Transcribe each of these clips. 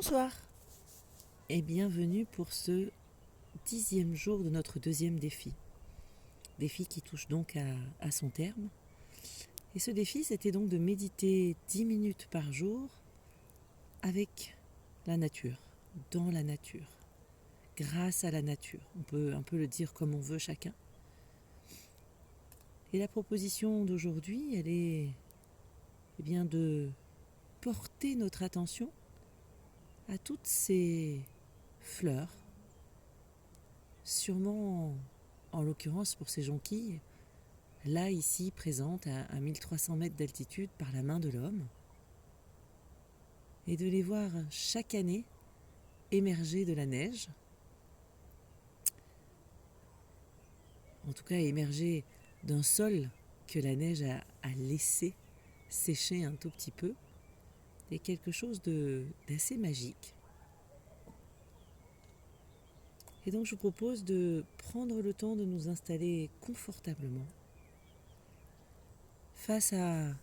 Bonsoir et bienvenue pour ce 10e jour de notre deuxième défi. Défi qui touche donc à son terme. Et ce défi, c'était donc de méditer 10 minutes par jour avec la nature, dans la nature, grâce à la nature. On peut un peu le dire comme on veut chacun. Et la proposition d'aujourd'hui, elle est bien de porter notre attention à toutes ces fleurs, sûrement en l'occurrence pour ces jonquilles, là ici présentes à 1300 mètres d'altitude par la main de l'homme, et de les voir chaque année émerger de la neige, en tout cas émerger d'un sol que la neige a laissé sécher un tout petit peu, et quelque chose d'assez magique. Et donc je vous propose de prendre le temps de nous installer confortablement face à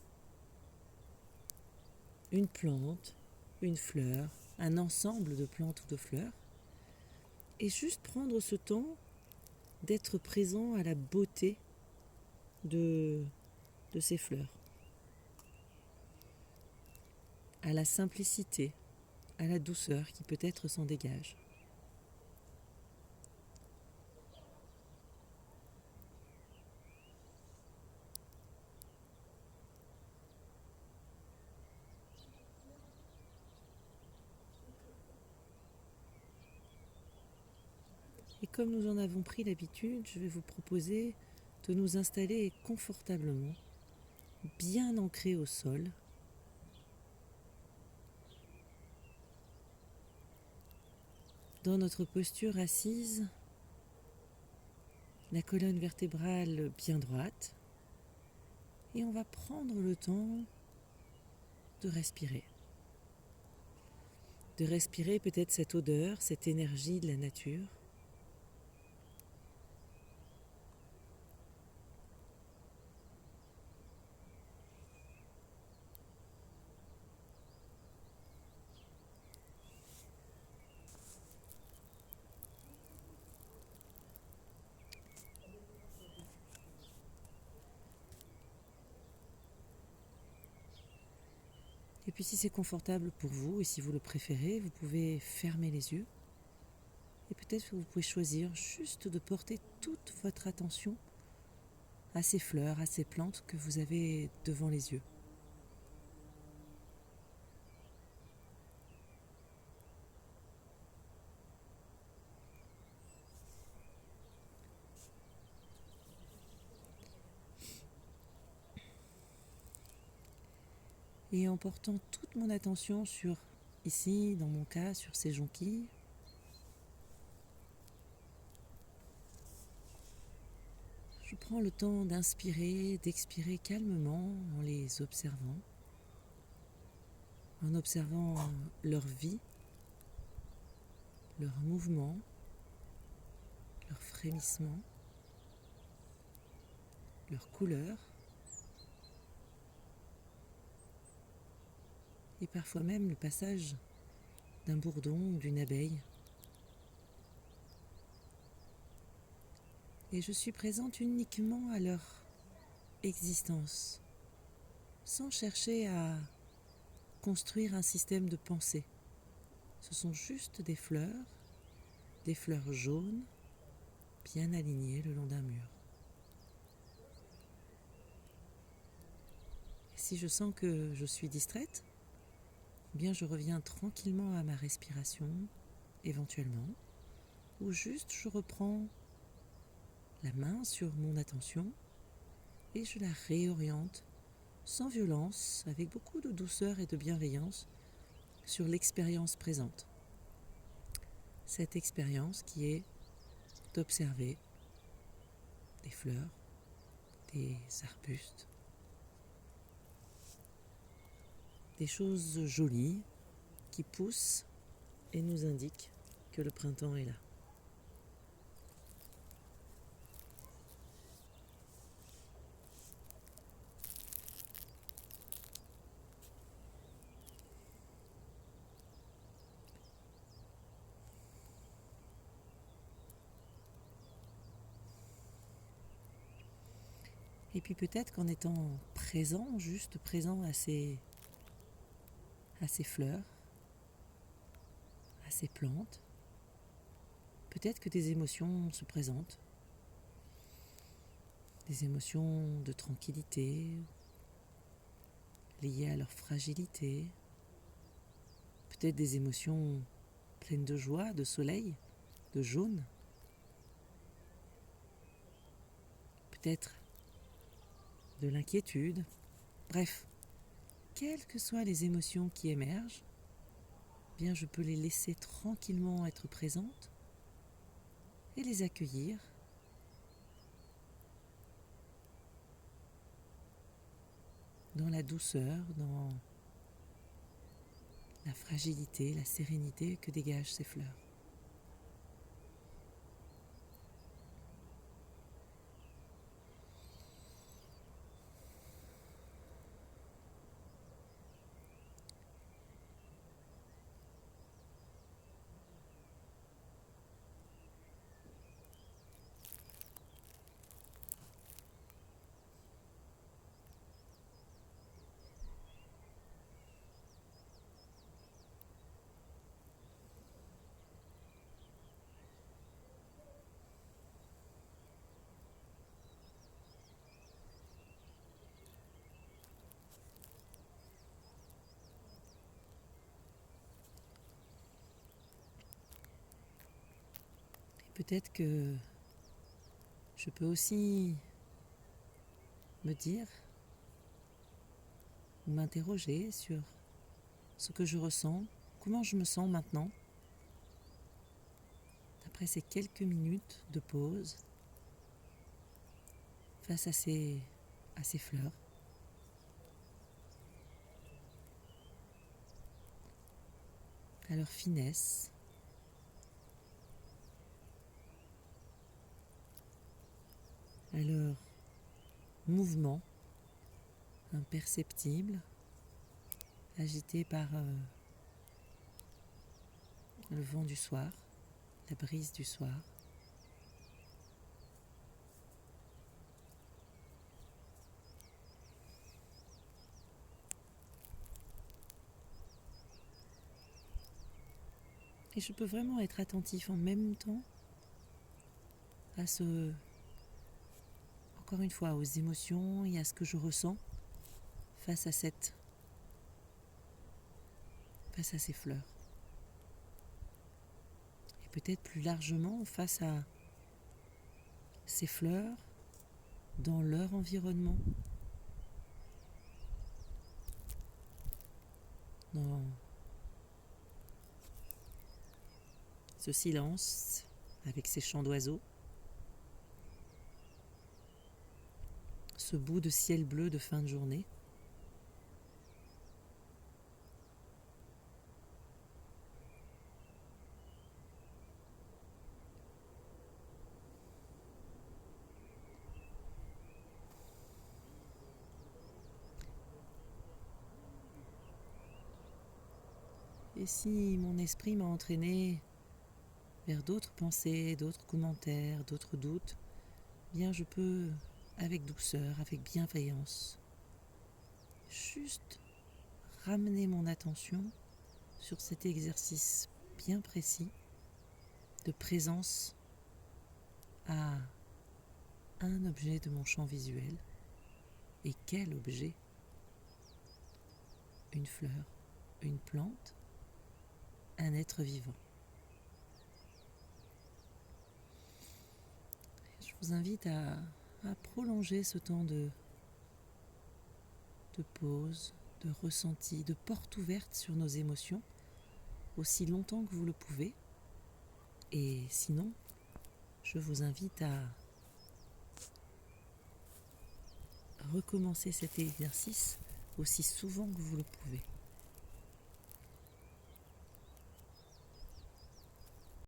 une plante, une fleur, un ensemble de plantes ou de fleurs, et juste prendre ce temps d'être présent à la beauté de ces fleurs, à la simplicité, à la douceur qui peut-être s'en dégage. Et comme nous en avons pris l'habitude, je vais vous proposer de nous installer confortablement, bien ancrés au sol, dans notre posture assise, la colonne vertébrale bien droite, et on va prendre le temps de respirer. De respirer peut-être cette odeur, cette énergie de la nature. Et puis si c'est confortable pour vous et si vous le préférez, vous pouvez fermer les yeux. Et peut-être que vous pouvez choisir juste de porter toute votre attention à ces fleurs, à ces plantes que vous avez devant les yeux. Et en portant toute mon attention sur, ici, dans mon cas, sur ces jonquilles, je prends le temps d'inspirer, d'expirer calmement en les observant, en observant leur vie, leur mouvement, leur frémissement, leur couleur, et parfois même le passage d'un bourdon ou d'une abeille. Et je suis présente uniquement à leur existence, sans chercher à construire un système de pensée. Ce sont juste des fleurs jaunes, bien alignées le long d'un mur. Et si je sens que je suis distraite, eh bien je reviens tranquillement à ma respiration, éventuellement, ou juste je reprends la main sur mon attention et je la réoriente sans violence, avec beaucoup de douceur et de bienveillance sur l'expérience présente. Cette expérience qui est d'observer des fleurs, des arbustes, des choses jolies qui poussent et nous indiquent que le printemps est là. Et puis peut-être qu'en étant présent, juste présent à ces fleurs, à ces plantes, peut-être que des émotions se présentent, des émotions de tranquillité, liées à leur fragilité, peut-être des émotions pleines de joie, de soleil, de jaune, peut-être de l'inquiétude, bref, quelles que soient les émotions qui émergent, bien je peux les laisser tranquillement être présentes et les accueillir dans la douceur, dans la fragilité, la sérénité que dégagent ces fleurs. Et peut-être que je peux aussi me dire ou m'interroger sur ce que je ressens, comment je me sens maintenant, après ces quelques minutes de pause face à ces fleurs. À leur finesse, à leur mouvement imperceptible, agité par le vent du soir, la brise du soir. Et je peux vraiment être attentif en même temps à encore une fois, aux émotions et à ce que je ressens face à ces fleurs. Et peut-être plus largement face à ces fleurs dans leur environnement, dans ce silence avec ces chants d'oiseaux, ce bout de ciel bleu de fin de journée. Et si mon esprit m'a entraîné vers d'autres pensées, d'autres commentaires, d'autres doutes, bien je peux, avec douceur, avec bienveillance, juste ramener mon attention sur cet exercice bien précis de présence à un objet de mon champ visuel. Et quel objet? Une fleur, une plante, un être vivant. Je vous invite à prolonger ce temps de pause, de ressenti, de porte ouverte sur nos émotions, aussi longtemps que vous le pouvez. Et sinon, je vous invite à recommencer cet exercice aussi souvent que vous le pouvez.